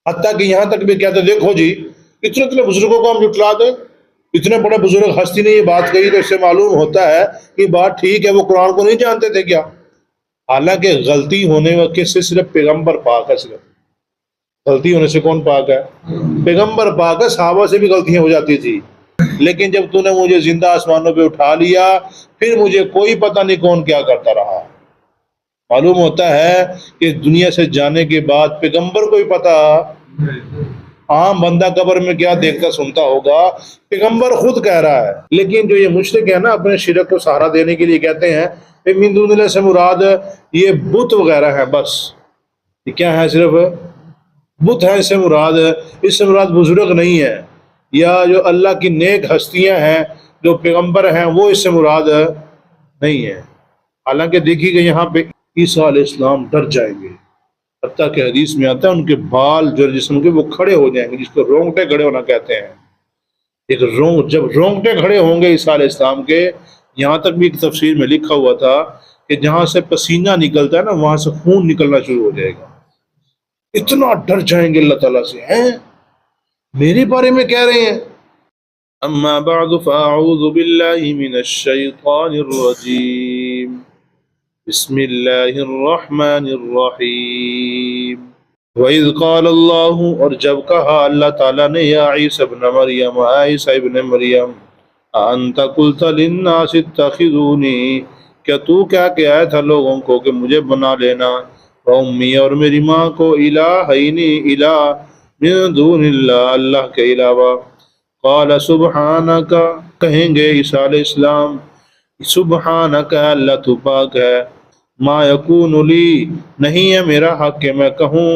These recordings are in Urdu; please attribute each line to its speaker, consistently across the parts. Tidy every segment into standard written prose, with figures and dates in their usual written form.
Speaker 1: حتیٰ کہ یہاں تک بھی کہتے دیکھو جی اتنے اتنے بزرگوں کو ہم جھٹلا دیں، اتنے بڑے بزرگ ہستی نے یہ بات کہی تو اس سے معلوم ہوتا ہے کہ بات ٹھیک ہے، وہ قرآن کو نہیں جانتے تھے کیا؟ حالانکہ غلطی ہونے وقت سے صرف پیغمبر پاک ہے، صرف غلطی ہونے سے کون پاک ہے؟ پیغمبر پاک ہے، صحابہ سے بھی غلطیاں ہو جاتی تھی، لیکن جب تو نے مجھے زندہ آسمانوں پہ اٹھا لیا پھر مجھے کوئی پتہ نہیں کون کیا کرتا رہا۔ معلوم ہوتا ہے کہ دنیا سے جانے کے بعد پیغمبر کو ہی پتہ، عام بندہ قبر میں کیا دیکھتا سنتا ہوگا، پیغمبر خود کہہ رہا ہے۔ لیکن جو یہ مشرک ہے نا، اپنے شرک کو سہارا دینے کے لیے کہتے ہیں کہ من دون اللہ سے مراد یہ بت وغیرہ ہیں، بس یہ کیا ہے؟ صرف بت ہے، اس سے مراد ہے، اس سے مراد بزرگ نہیں ہے، یا جو اللہ کی نیک ہستیاں ہیں جو پیغمبر ہیں وہ اس سے مراد نہیں ہے۔ حالانکہ دیکھیے کہ یہاں پہ عیسیٰ علیہ السلام ڈر جائیں گے، حتیٰ کہ حدیث میں آتا ہے ان کے بال جو جسم کے وہ کھڑے ہو جائیں گے، جس کو رونگٹے کھڑے ہونا کہتے ہیں۔ ایک جب رونگٹے کھڑے ہوں گے عیسیٰ علیہ السلام کے، یہاں تک بھی ایک تفسیر میں لکھا ہوا تھا کہ جہاں سے پسینہ نکلتا ہے نا وہاں سے خون نکلنا شروع ہو جائے گا، اتنا ڈر جائیں گے اللہ تعالیٰ سے۔ ہیں میرے بارے میں کہہ رہے ہیں؟ اما بعد فاعوذ باللہ من الشیطان الرجیم، بسم اللہ الرحمن الرحیم۔ وَإِذْ قَالَ اللَّهُ، اور جب کہا اللہ تعالیٰ نے، یا عیسیٰ ابن مریم، عیسیٰ ابن مریم، أَأَنْتَ قُلْتَ لِلنَّاسِ اتَّخِذُونِي، کیا تو کیا کہا تھا لوگوں کو کہ مجھے بنا لینا، وَأُمِّي، اور میری ماں کو، الٰہین، الہ، من دون اللہ، اللہ کے علاوہ۔ قال سبحانک، کہیں گے عیسیٰ علیہ السلام، سبحانک، اللہ تو پاک ہے، ما یکون لی، نہیں ہے میرا حق کہ میں کہوں،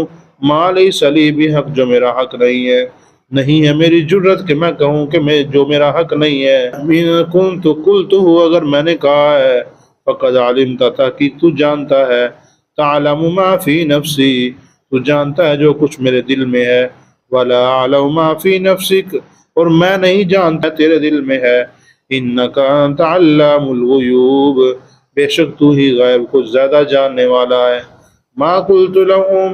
Speaker 1: ما لیس لی بحق، جو میرا حق نہیں ہے، نہیں ہے میری جرت کہ میں کہوں کہ میں جو میرا حق نہیں ہے۔ ان کنت قلتہ، اگر میں نے کہا ہے، فقد علمت، تحقیق تو جانتا ہے، تعلم ما فی نفسی، تو جانتا ہے جو کچھ میرے دل میں ہے، ولا اعلم ما فی نفسک، اور میں نہیں جانتا تیرے دل میں ہے، انک انت علام الغیوب، بے شک تو ہی غیب کو زیادہ جاننے والا ہے۔ ما قلت لهم،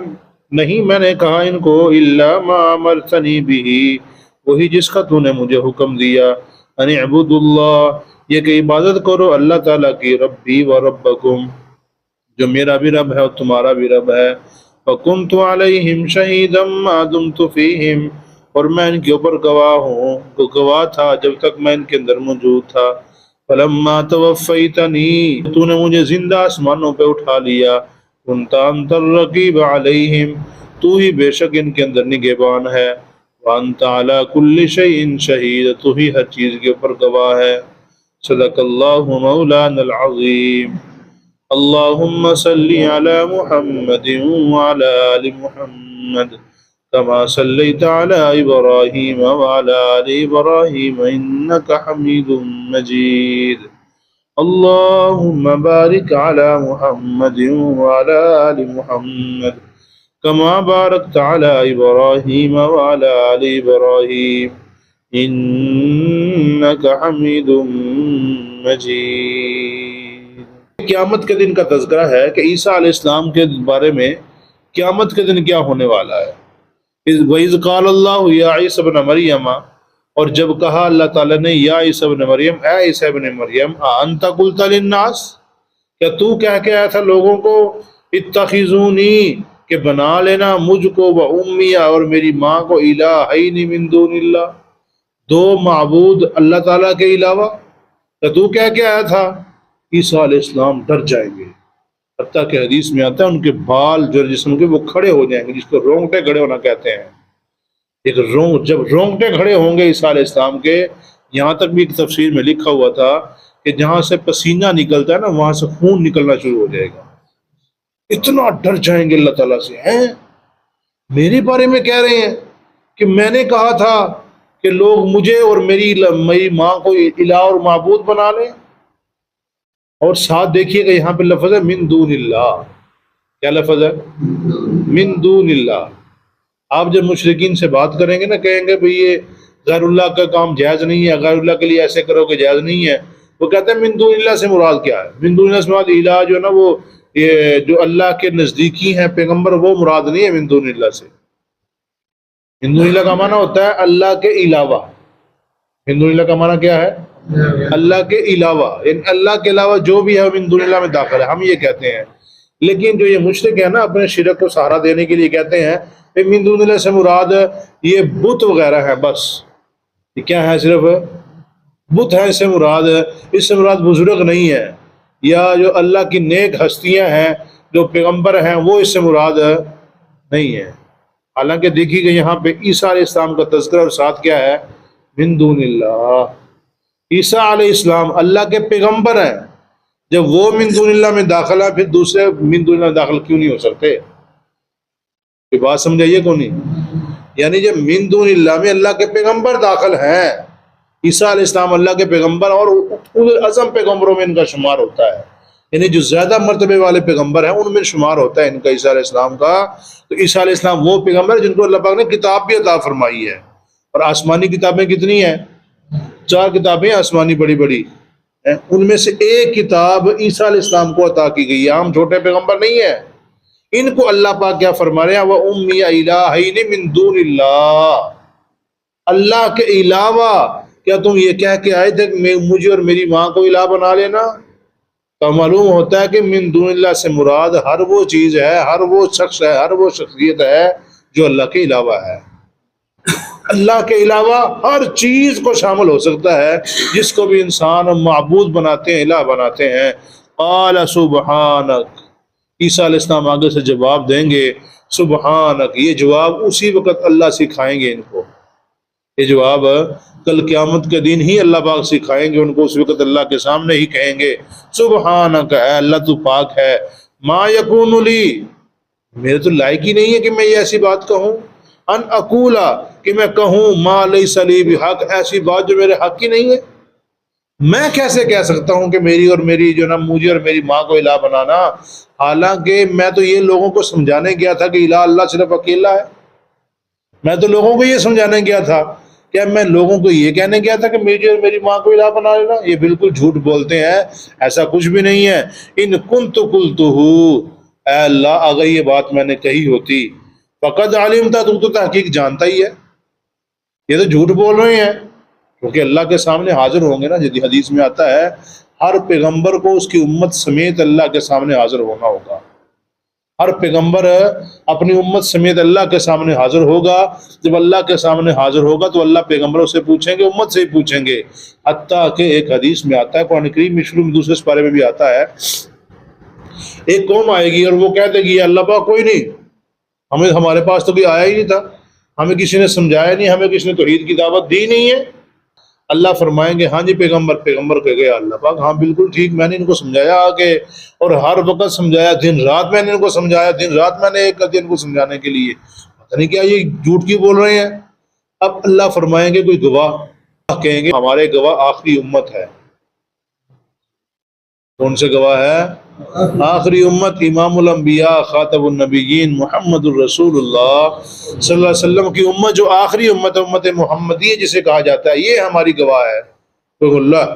Speaker 1: نہیں میں نے کہا ان کو، الا ما امرتنی به، وہی جس کا تو نے مجھے حکم دیا، ان اعبدوا اللہ، یہ کہ عبادت کرو اللہ تعالیٰ کی، ربی و ربکم، جو میرا بھی رب ہے اور تمہارا بھی رب ہے۔ فکنت علیہم شہیدا ما دمت فیہم، اور میں ان کے اوپر گواہ ہوں، گواہ تھا جب تک میں ان کے اندر موجود تھا۔ فلما توفیتنی، تو نے مجھے زندہ آسمانوں پہ اٹھا لیا، کنت انت الرقیب علیہم، تو ہی بے شک ان کے اندر نگہبان ہے، وانت علی کل شیء شہید، تو ہی ہر چیز کے اوپر گواہ ہے۔ صدق اللہ مولانا العظیم۔ اللہم صلی علی محمد وعلی آل محمد كما صليت على إبراهيم وعلى آل إبراهيم إنك حميد مجيد، اللهم بارك على محمد وعلى آل محمد كما باركت على إبراهيم وعلى آل إبراهيم إنك حميد مجيد۔ قیامت کے دن کا تذکرہ ہے کہ عیسیٰ علیہ السلام کے بارے میں قیامت کے دن کیا ہونے والا ہے۔ وَإِذْ قَالَ اللَّهُ يَا عِيسَى ابْنَ مَرْيَمَ، اور جب کہا اللہ تعالیٰ نے، یا عیسیٰ ابن مریم، اے عیسیٰ ابن مریم، أَأَنْتَ قُلْتَ لِلنَّاسِ، کیا تو کیا کہا تھا لوگوں کو، اتخذونی، کہ بنا لینا مجھ کو، وَأُمِّيَ، اور میری ماں کو، الٰہین من دون اللہ، دو معبود اللہ تعالیٰ کے علاوہ، کیا تو کیا کہا تھا؟ عیسیٰ علیہ السلام ڈر جائیں گے، حتیٰ کہ حدیث میں آتا ہے ان کے بال جو جسم کے وہ کھڑے ہو جائیں گے، جس کو رونگٹے کھڑے ہونا کہتے ہیں۔ ایک جب رونگٹے کھڑے ہوں گے عیسیٰ علیہ السلام کے، یہاں تک بھی ایک تفسیر میں لکھا ہوا تھا کہ جہاں سے پسینہ نکلتا ہے نا وہاں سے خون نکلنا شروع ہو جائے گا، اتنا ڈر جائیں گے اللہ تعالیٰ سے۔ ہیں میرے بارے میں کہہ رہے ہیں کہ میں نے کہا تھا کہ لوگ مجھے اور میری ماں کو الہ اور معبود بنا لیں، اور ساتھ دیکھیے کہ یہاں پہ لفظ ہے من دون اللہ، کیا لفظ ہے؟ من دون اللہ۔ آپ جب مشرکین سے بات کریں گے نا، کہیں گے بھئی یہ غیر اللہ کا کام جائز نہیں ہے، غیر اللہ کے لیے ایسے کرو کہ جائز نہیں ہے، وہ کہتے ہیں من دون اللہ سے مراد کیا ہے؟ من دون اللہ سے مراد الہ جو ہے نا وہ یہ جو اللہ کے نزدیکی ہیں پیغمبر، وہ مراد نہیں ہے من دون اللہ سے۔ من دون اللہ کا معنی ہوتا ہے اللہ کے علاوہ. من دون اللہ کا معنی کیا ہے؟ اللہ کے علاوہ، یعنی اللہ کے علاوہ جو بھی ہے وہ من دون اللہ میں داخل ہے، ہم یہ کہتے ہیں. لیکن جو یہ مشرک ہے نا، اپنے شرک کو سہارا دینے کے لیے کہتے ہیں کہ من دون اللہ سے مراد یہ بت وغیرہ ہیں. بس یہ کیا ہے؟ صرف بت ہے. اس سے مراد بزرگ نہیں ہے، یا جو اللہ کی نیک ہستیاں ہیں جو پیغمبر ہیں وہ اس سے مراد نہیں ہے. حالانکہ دیکھیے کہ یہاں پہ عیسیٰ علیہ السلام کا تذکرہ اور ساتھ کیا ہے؟ من دون اللہ. عیسیٰ علیہ السلام اللہ کے پیغمبر ہیں، جب وہ من دون اللہ میں داخل ہے پھر دوسرے من دون اللہ میں داخل کیوں نہیں ہو سکتے؟ یہ بات سمجھائیے کو نہیں؟ یعنی جب من دون اللہ میں اللہ کے پیغمبر داخل ہیں، عیسیٰ علیہ السلام اللہ کے پیغمبر اور اولو العزم پیغمبروں میں ان کا شمار ہوتا ہے، یعنی جو زیادہ مرتبے والے پیغمبر ہیں ان میں شمار ہوتا ہے ان کا، عیسیٰ علیہ السلام کا. تو عیسیٰ علیہ السلام وہ پیغمبر جن کو اللہ پاک نے کتاب بھی عطا فرمائی ہے. اور آسمانی کتابیں کتنی ہیں؟ 4 کتابیں آسمانی بڑی بڑی ہیں، ان میں سے ایک کتاب عیسیٰ علیہ السلام کو عطا کی گئی ہے. عام چھوٹے پیغمبر نہیں ہے. ان کو اللہ پاک کیا فرما رہے ہیں؟ وَأُمِّيَ إِلَٰهَيْنِ مِن دُونِ اللَّهِ، اللہ کے علاوہ کیا تم یہ کہہ کے آئے تھے کہ مجھے اور میری ماں کو الہ بنا لینا؟ تو معلوم ہوتا ہے کہ من دون اللہ سے مراد ہر وہ چیز ہے، ہر وہ شخص ہے، ہر وہ شخصیت ہے جو اللہ کے علاوہ ہے. اللہ کے علاوہ ہر چیز کو شامل ہو سکتا ہے جس کو بھی انسان معبود بناتے ہیں، الہ بناتے ہیں. قال سبحانک، عیسیٰ علیہ السلام آگے سے جواب دیں گے سبحانک. یہ جواب اسی وقت اللہ سکھائیں گے ان کو، یہ جواب کل قیامت کے دن ہی اللہ پاک سکھائیں گے ان کو. اس وقت اللہ کے سامنے ہی کہیں گے سبحانک، اے اللہ تو پاک ہے. ما یکون لی، میرے تو لائق ہی نہیں ہے کہ میں یہ ایسی بات کہوں. ان اقولا، کہ میں کہوں ما لیس لی بحق، ایسی بات جو میرے حق ہی نہیں ہے. میں کیسے کہہ سکتا ہوں کہ میری اور میری جو نا مجھے اور میری ماں کو الہ بنانا، حالانکہ میں تو یہ لوگوں کو سمجھانے گیا تھا کہ الہ اللہ صرف اکیلا ہے. میں تو لوگوں کو یہ سمجھانے گیا تھا، کیا میں لوگوں کو یہ کہنے گیا تھا کہ مجھے اور میری ماں کو الہ بنا لینا؟ یہ بالکل جھوٹ بولتے ہیں، ایسا کچھ بھی نہیں ہے. ان کنت قلتہ، اے اللہ اگر یہ بات میں نے کہی ہوتی، فقد علمتا، تم تو تحقیق جانتا ہی ہے. یہ تو جھوٹ بول رہے ہیں کیونکہ اللہ کے سامنے حاضر ہوں گے نا. جدی حدیث میں آتا ہے ہر پیغمبر کو اس کی امت سمیت اللہ کے سامنے حاضر ہونا ہوگا. ہر پیغمبر اپنی امت سمیت اللہ کے سامنے حاضر ہوگا. جب اللہ کے سامنے حاضر ہوگا تو اللہ پیغمبروں سے پوچھیں گے، امت سے ہی پوچھیں گے. حتیٰ کہ ایک حدیث میں آتا ہے، قرآن کریم میں شروع میں دوسرے سپارے میں بھی آتا ہے، ایک قوم آئے گی اور وہ کہتے گی اللہ پاک کوئی نہیں، ہمارے پاس تو کوئی آیا ہی نہیں تھا، ہمیں کسی نے سمجھایا نہیں، ہمیں کسی نے توحید کی دعوت دی نہیں ہے. اللہ فرمائیں گے ہاں جی پیغمبر کہہ گیا اللہ پاک ہاں بالکل ٹھیک، میں نے ان کو سمجھایا آگے، اور ہر وقت سمجھایا، دن رات میں نے ان کو سمجھایا، دن رات میں نے ایک کر دیا ان کو سمجھانے کے لیے. پتہ نہیں کیا یہ جھوٹ کیوں بول رہے ہیں. اب اللہ فرمائیں گے کوئی گواہ، کہیں گے ہمارے گواہ آخری امت ہے. کون سے گواہ ہے؟ آخری امت، امام الانبیاء خاتم النبیین محمد الرسول اللہ صلی اللہ علیہ وسلم کی امت، جو آخری امت، امت محمدیہ جسے کہا جاتا ہے، یہ ہماری گواہ ہے. تو اللہ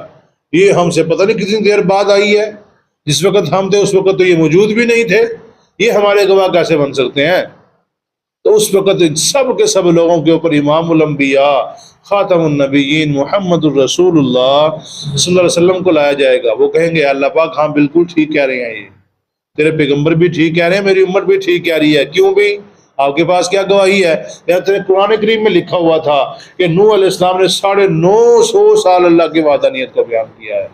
Speaker 1: یہ ہم سے پتہ نہیں کتنی دیر بعد آئی ہے، جس وقت ہم تھے اس وقت تو یہ موجود بھی نہیں تھے، یہ ہمارے گواہ کیسے بن سکتے ہیں؟ تو اس وقت سب کے سب لوگوں کے اوپر امام الانبیاء خاتم النبیین محمد الرسول اللہ صلی اللہ علیہ وسلم کو لایا جائے گا. وہ کہیں گے اللہ پاک ہاں بالکل ٹھیک کہہ رہے ہیں، یہ تیرے پیغمبر بھی ٹھیک کہہ رہے ہیں، میری امت بھی ٹھیک کہہ رہی ہے. کیوں بھی؟ آپ کے پاس کیا گواہی ہے؟ یا تیرے قرآن کریم میں لکھا ہوا تھا کہ نوح علیہ السلام نے 950 سال اللہ کی وحدانیت کا بیان کیا ہے.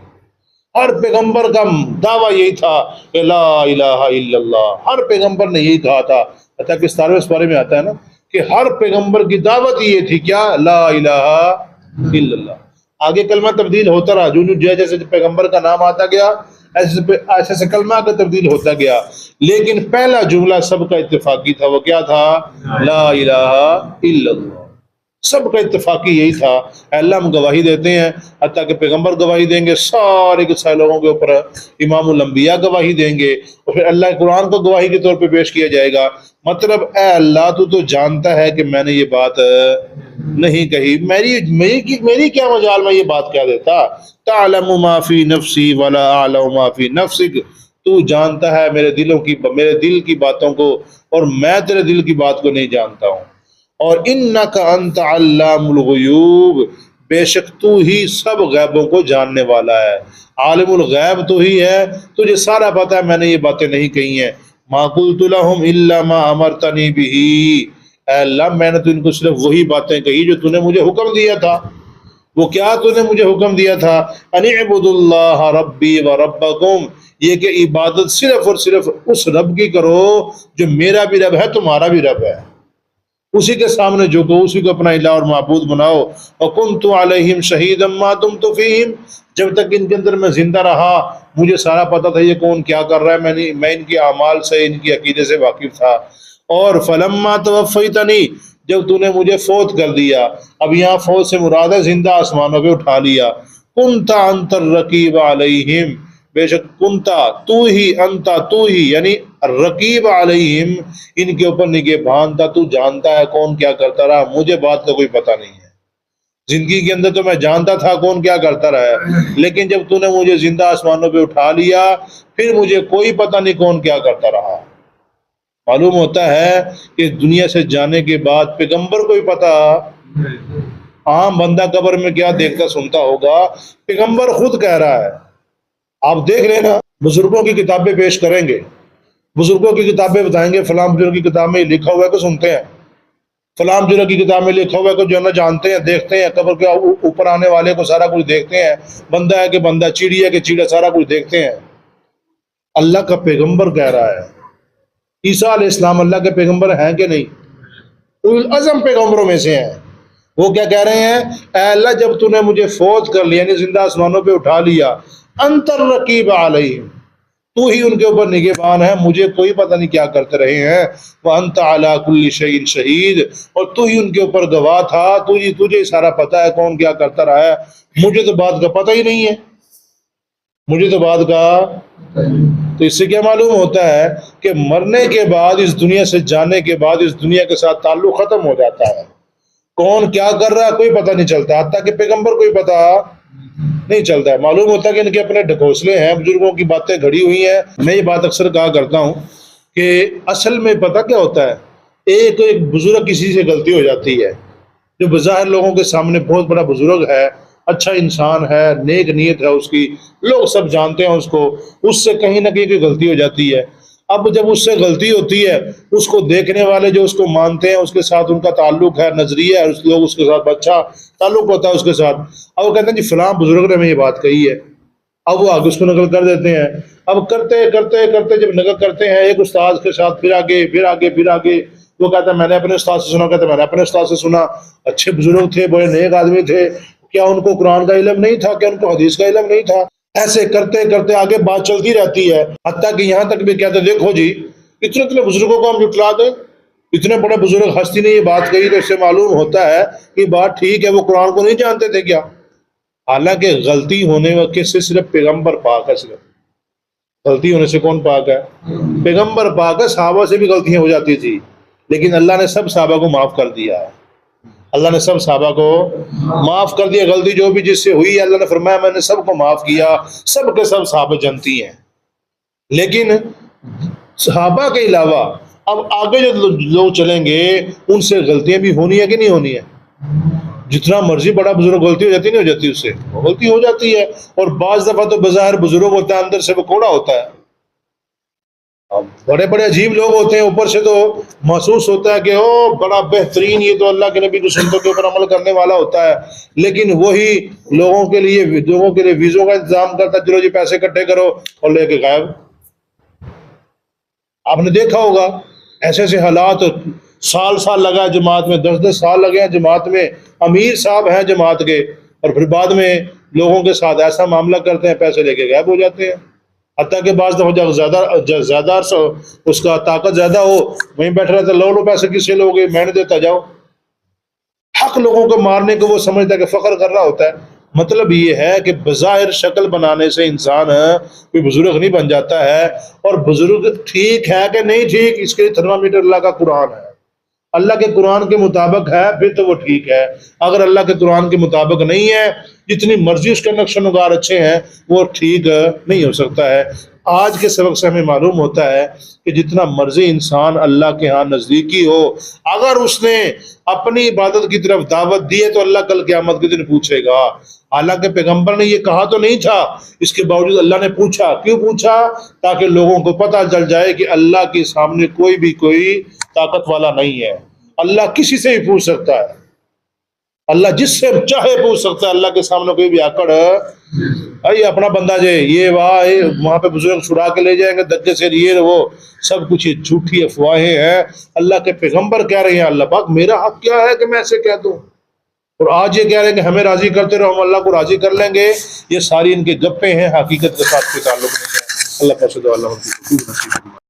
Speaker 1: ہر پیغمبر کا دعویٰ یہی تھا کہ لا الہ الا اللہ. ہر پیغمبر نے یہی کہا تھا. حتیٰ کہ 17ویں سپارے میں آتا ہے نا کہ ہر پیغمبر کی دعوت یہ تھی، کیا؟ لا الہ الا اللہ. آگے کلمہ تبدیل ہوتا رہا، جو جیسے پیغمبر کا نام آتا گیا ایسے کلمہ کا تبدیل ہوتا گیا، لیکن پہلا جملہ سب کا اتفاقی تھا. وہ کیا تھا؟ لا الہ الا اللہ. سب کا اتفاقی یہی تھا. اللہ ہم گواہی دیتے ہیں، حتیٰ کہ پیغمبر گواہی دیں گے، سارے کے سارے لوگوں کے اوپر امام الانبیاء گواہی دیں گے، اور پھر اللہ قرآن کو گواہی کے طور پہ پیش کیا جائے گا. مطلب اے اللہ تو جانتا ہے کہ میں نے یہ بات نہیں کہی، میری کیا مجال میں یہ بات کہہ دیتا. تعلم ما فی نفسی ولا اعلم ما فی نفسک، تو جانتا ہے میرے دل کی باتوں کو اور میں تیرے دل کی بات کو نہیں جانتا ہوں. اور انک انت علام الغیوب، بے شک تو ہی سب غیبوں کو جاننے والا ہے، عالم الغیب تو ہی ہے، تجھے سارا پتا ہے میں نے یہ باتیں نہیں کہی ہیں۔ ما قلت لهم الا ما امرتنی به، اے اللہ میں نے تو ان کو صرف وہی باتیں کہی جو تو نے مجھے حکم دیا تھا۔ وہ کیا تو نے مجھے حکم دیا تھا؟ ان اعبدوا اللہ ربی و ربکم، یہ کہ عبادت صرف اور صرف اس رب کی کرو جو میرا بھی رب ہے تمہارا بھی رب ہے، اسی کے سامنے جھکو، اسی کو اپنا الہ اور معبود بناؤ۔ وکنت علیہم شہیدا ما دمت فیہم، جب تک ان کے اندر میں زندہ رہا مجھے سارا پتا تھا یہ کون کیا کر رہا ہے، میں ان کے اعمال سے ان کی عقیدے سے واقف تھا۔ اور فلما توفیتنی، جب تو نے مجھے فوت کر دیا، اب یہاں فوت سے مراد ہے زندہ آسمانوں پہ اٹھا لیا، کنت انت الرقیب علیہم، بے شک کنتا تو ہی، انتا تو ہی یعنی رقیب علیہم، ان کے اوپر نگہبان تھا، تو جانتا ہے کون کیا کرتا رہا، مجھے بات کا کوئی پتہ نہیں ہے۔ زندگی کے اندر تو میں جانتا تھا کون کیا کرتا رہا ہے، لیکن جب تو نے مجھے زندہ آسمانوں پہ اٹھا لیا پھر مجھے کوئی پتہ نہیں کون کیا کرتا رہا۔ معلوم ہوتا ہے کہ دنیا سے جانے کے بعد پیغمبر کو بھی پتہ، عام بندہ قبر میں کیا دیکھتا سنتا ہوگا، پیغمبر خود کہہ رہا ہے۔ آپ دیکھ لینا، بزرگوں کی کتابیں پیش کریں گے، بزرگوں کی کتابیں بتائیں گے فلاں بزرگ کی کتاب میں لکھا ہوا ہے کہ سنتے ہیں، فلاں بزرگ کی کتاب میں لکھا ہوا ہے کہ جو ہے نا جانتے ہیں، دیکھتے ہیں، قبر کے اوپر آنے والے کو سارا کچھ دیکھتے ہیں، بندہ ہے کہ بندہ، چیڑی ہے کہ چیڑا، سارا کچھ دیکھتے ہیں۔ اللہ کا پیغمبر کہہ رہا ہے، عیسیٰ علیہ السلام اللہ کے پیغمبر ہیں کہ نہیں؟ اولو العزم پیغمبروں میں سے ہیں۔ وہ کیا کہہ رہے ہیں؟ اے اللہ جب تو نے مجھے فوت کر لیا یعنی زندہ آسمانوں پہ اٹھا لیا، انت الرقیب علیہم، تو ہی ان کے اوپر نگہبان ہے، مجھے کوئی پتہ نہیں کیا کرتے رہے ہیں، وانت علی کل شیء شہید، اور تو ہی ان کے اوپر گواہ تھا، تجھے سارا پتہ ہے کون کیا کرتا رہا ہے، مجھے تو بات کا پتہ ہی نہیں ہے، مجھے تو بات کا۔ تو اس سے کیا معلوم ہوتا ہے کہ مرنے کے بعد، اس دنیا سے جانے کے بعد، اس دنیا کے ساتھ تعلق ختم ہو جاتا ہے، کون کیا کر رہا ہے کوئی پتہ نہیں چلتا، حتیٰ کہ پیغمبر کوئی پتہ نہیں چلتا ہے۔ معلوم ہوتا ہے کہ ان کے اپنے ڈھکوسلے ہیں، بزرگوں کی باتیں گھڑی ہوئی ہیں۔ میں یہ بات اکثر کہا کرتا ہوں کہ اصل میں پتہ کیا ہوتا ہے، ایک بزرگ کسی سے غلطی ہو جاتی ہے، جو بظاہر لوگوں کے سامنے بہت بڑا بزرگ ہے، اچھا انسان ہے، نیک نیت ہے اس کی، لوگ سب جانتے ہیں اس کو، اس سے کہیں نہ کہیں کوئی غلطی ہو جاتی ہے۔ اب جب اس سے غلطی ہوتی ہے، اس کو دیکھنے والے جو اس کو مانتے ہیں، اس کے ساتھ ان کا تعلق ہے، نظریہ ہے، لوگ اس کے ساتھ اچھا تعلق ہوتا ہے اس کے ساتھ، اب وہ کہتے ہیں جی فلاں بزرگ نے ہمیں یہ بات کہی ہے، اب وہ آگے اس کو نقل کر دیتے ہیں۔ اب کرتے کرتے کرتے جب نقل کرتے ہیں ایک استاد کے ساتھ، پھر آگے پھر آگے پھر آگے، وہ کہتا ہے میں نے اپنے استاد سے سنا، کہتا ہے میں نے اپنے استاد سے سنا، اچھے بزرگ تھے، بڑے نیک آدمی تھے، کیا ان کو قرآن کا علم نہیں تھا؟ کیا ان کو حدیث کا علم نہیں تھا؟ ایسے کرتے کرتے آگے بات چلتی رہتی ہے، حتیٰ کہ یہاں تک بھی کہتے ہیں دیکھو جی اتنے بزرگوں کو ہم جھٹلا دیں، اتنے بڑے بزرگ ہستی نے یہ بات کہی، تو اس سے معلوم ہوتا ہے کہ بات ٹھیک ہے، وہ قرآن کو نہیں جانتے تھے کیا؟ حالانکہ غلطی ہونے کے سے صرف پیغمبر پاک ہے، صرف غلطی ہونے سے کون پاک ہے؟ پیغمبر پاک ہے، صحابہ سے بھی غلطیاں ہو جاتی تھی، لیکن اللہ نے سب صحابہ کو معاف کر دیا ہے، اللہ نے سب صحابہ کو معاف کر دیا، غلطی جو بھی جس سے ہوئی اللہ نے فرمایا میں نے سب کو معاف کیا، سب کے سب صحابہ جنتی ہیں۔ لیکن صحابہ کے علاوہ اب آگے جو لوگ چلیں گے ان سے غلطیاں بھی ہونی ہے کہ نہیں ہونی ہے؟ جتنا مرضی بڑا بزرگ غلطی ہو جاتی نہیں ہو جاتی، اس سے غلطی ہو جاتی ہے، اور بعض دفعہ تو بظاہر بزرگ ہوتا ہے اندر سے وہ کوڑا ہوتا ہے، اب بڑے بڑے عجیب لوگ ہوتے ہیں، اوپر سے تو محسوس ہوتا ہے کہ او بڑا بہترین، یہ تو اللہ کے نبی کی سنتوں کے اوپر عمل کرنے والا ہوتا ہے، لیکن وہی لوگوں کے لیے ویزوں کا انتظام کرتا ہے، چلو جی پیسے اکٹھے کرو اور لے کے غائب۔ آپ نے دیکھا ہوگا ایسے ایسے حالات، سال سال لگا ہے جماعت میں، 10 سال لگے ہیں جماعت میں، امیر صاحب ہیں جماعت کے، اور پھر بعد میں لوگوں کے ساتھ ایسا معاملہ کرتے ہیں پیسے لے کے غائب ہو جاتے ہیں، حتیٰ کہ بعض دفعہ جب زیادہ اس کا طاقت زیادہ ہو وہیں بیٹھ رہتا ہے، لو پیسے کس سے لوگے، میں نے دیتا جاؤ۔ حق لوگوں کو مارنے کو وہ سمجھتا ہے کہ فخر کر رہا ہوتا ہے۔ مطلب یہ ہے کہ بظاہر شکل بنانے سے انسان کوئی بزرگ نہیں بن جاتا ہے، اور بزرگ ٹھیک ہے کہ نہیں ٹھیک، اس کے تھرمامیٹر اللہ کا قرآن ہے، اللہ کے قرآن کے مطابق ہے پھر تو وہ ٹھیک ہے، اگر اللہ کے قرآن کے مطابق نہیں ہے، جتنی مرضی اس کے نقش و نگار اچھے ہیں وہ ٹھیک نہیں ہو سکتا ہے۔ آج کے سبق سے ہمیں معلوم ہوتا ہے کہ جتنا مرضی انسان اللہ کے ہاں نزدیکی ہو، اگر اس نے اپنی عبادت کی طرف دعوت دی ہے تو اللہ کل قیامت کے دن پوچھے گا۔ حالانکہ پیغمبر نے یہ کہا تو نہیں تھا، اس کے باوجود اللہ نے پوچھا۔ کیوں پوچھا؟ تاکہ لوگوں کو پتہ چل جائے کہ اللہ کے سامنے کوئی طاقت والا نہیں ہے، اللہ کسی سے بھی پوچھ سکتا ہے، اللہ جس سے چاہے پوچھ سکتا ہے، اللہ کے سامنے کوئی بھی آکڑ اپنا بندہ یہ وہاں پہ بزرگ چھڑا کے لے جائیں گے دھکے سے، یہ وہ سب کچھ یہ جھوٹی افواہیں ہیں۔ اللہ کے پیغمبر کہہ رہے ہیں اللہ پاک میرا حق کیا ہے کہ میں ایسے کہہ دوں، اور آج یہ کہہ رہے ہیں کہ ہمیں راضی کرتے رہو، ہم اللہ کو راضی کر لیں گے۔ یہ ساری ان کے گپے ہیں، حقیقت کے ساتھ کوئی تعلق نہیں ہے۔ اللہ کا شکر، اللہ